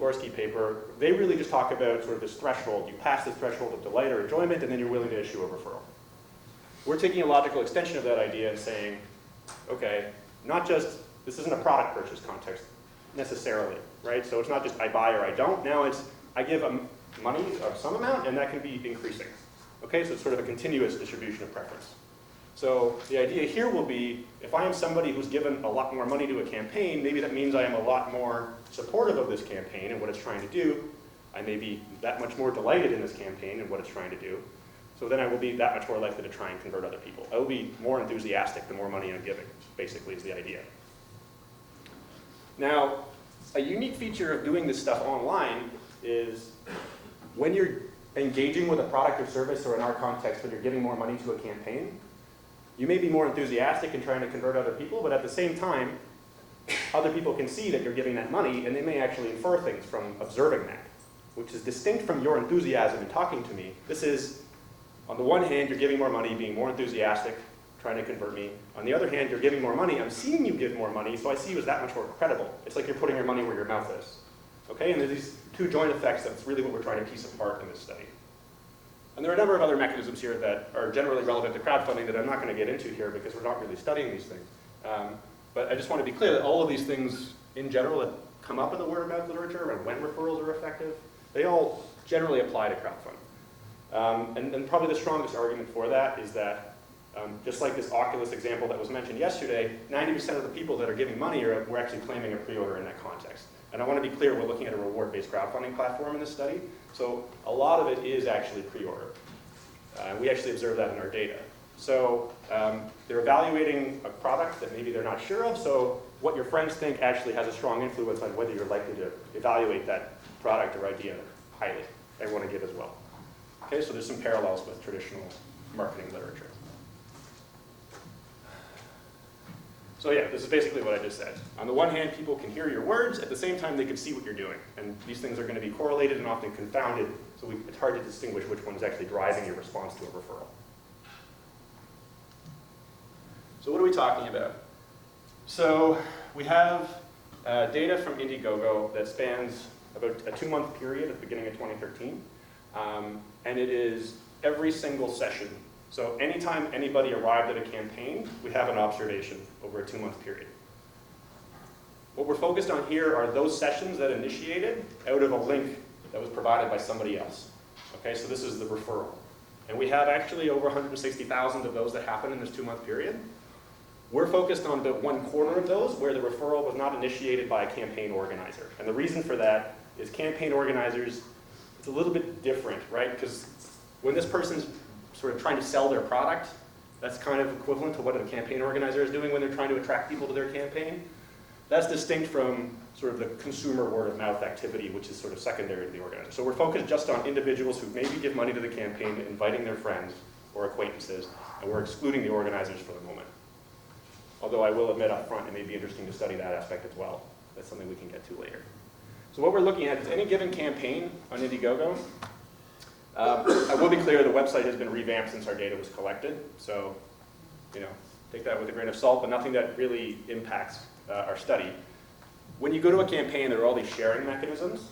Gorski paper, they really just talk about sort of this threshold. You pass this threshold of delight or enjoyment, and then you're willing to issue a referral. We're taking a logical extension of that idea and saying, okay, not just, this isn't a product purchase context necessarily, right? So it's not just I buy or I don't. Now it's I give money of some amount, and that can be increasing. Okay, so it's sort of a continuous distribution of preference. So the idea here will be, if I am somebody who's given a lot more money to a campaign, maybe that means I am a lot more supportive of this campaign and what it's trying to do. I may be that much more delighted in this campaign and what it's trying to do. So then I will be that much more likely to try and convert other people. I will be more enthusiastic the more money I'm giving, basically is the idea. Now, a unique feature of doing this stuff online is when you're engaging with a product or service, or in our context, when you're giving more money to a campaign, you may be more enthusiastic in trying to convert other people, but at the same time, other people can see that you're giving that money, and they may actually infer things from observing that, which is distinct from your enthusiasm in talking to me. This is, on the one hand, you're giving more money, being more enthusiastic, trying to convert me. On the other hand, you're giving more money. I'm seeing you give more money, so I see you as that much more credible. It's like you're putting your money where your mouth is. Okay, and there's these two joint effects. That's really what we're trying to piece apart in this study. And there are a number of other mechanisms here that are generally relevant to crowdfunding that I'm not going to get into here because we're not really studying these things. But I just want to be clear that all of these things in general that come up in the word-of-mouth literature and when referrals are effective, they all generally apply to crowdfunding. And probably the strongest argument for that is that just like this Oculus example that was mentioned yesterday, 90% of the people that are giving money were actually claiming a pre-order in that context. And I want to be clear, we're looking at a reward-based crowdfunding platform in this study. So a lot of it is actually pre-order. We actually observe that in our data. So they're evaluating a product that maybe they're not sure of. So what your friends think actually has a strong influence on whether you're likely to evaluate that product or idea highly and want to give as well. Okay, so there's some parallels with traditional marketing literature. So yeah, this is basically what I just said. On the one hand, people can hear your words. At the same time, they can see what you're doing. And these things are going to be correlated and often confounded, so it's hard to distinguish which one's actually driving your response to a referral. So what are we talking about? So we have data from Indiegogo that spans about a 2-month period at the beginning of 2013. And it is every single session. So anytime anybody arrived at a campaign, we have an observation over a 2-month period. What we're focused on here are those sessions that initiated out of a link that was provided by somebody else. Okay, so this is the referral. And we have actually over 160,000 of those that happen in this 2-month period. We're focused on about 1/4 of those where the referral was not initiated by a campaign organizer. And the reason for that is campaign organizers, it's a little bit different, right? Because when this person's sort of trying to sell their product, that's kind of equivalent to what a campaign organizer is doing when they're trying to attract people to their campaign. That's distinct from sort of the consumer word-of-mouth activity, which is sort of secondary to the organizer. So we're focused just on individuals who maybe give money to the campaign, inviting their friends or acquaintances, and we're excluding the organizers for the moment. Although I will admit up front, it may be interesting to study that aspect as well. That's something we can get to later. So what we're looking at is any given campaign on Indiegogo. I will be clear, the website has been revamped since our data was collected. So, take that with a grain of salt, but nothing that really impacts our study. When you go to a campaign, there are all these sharing mechanisms.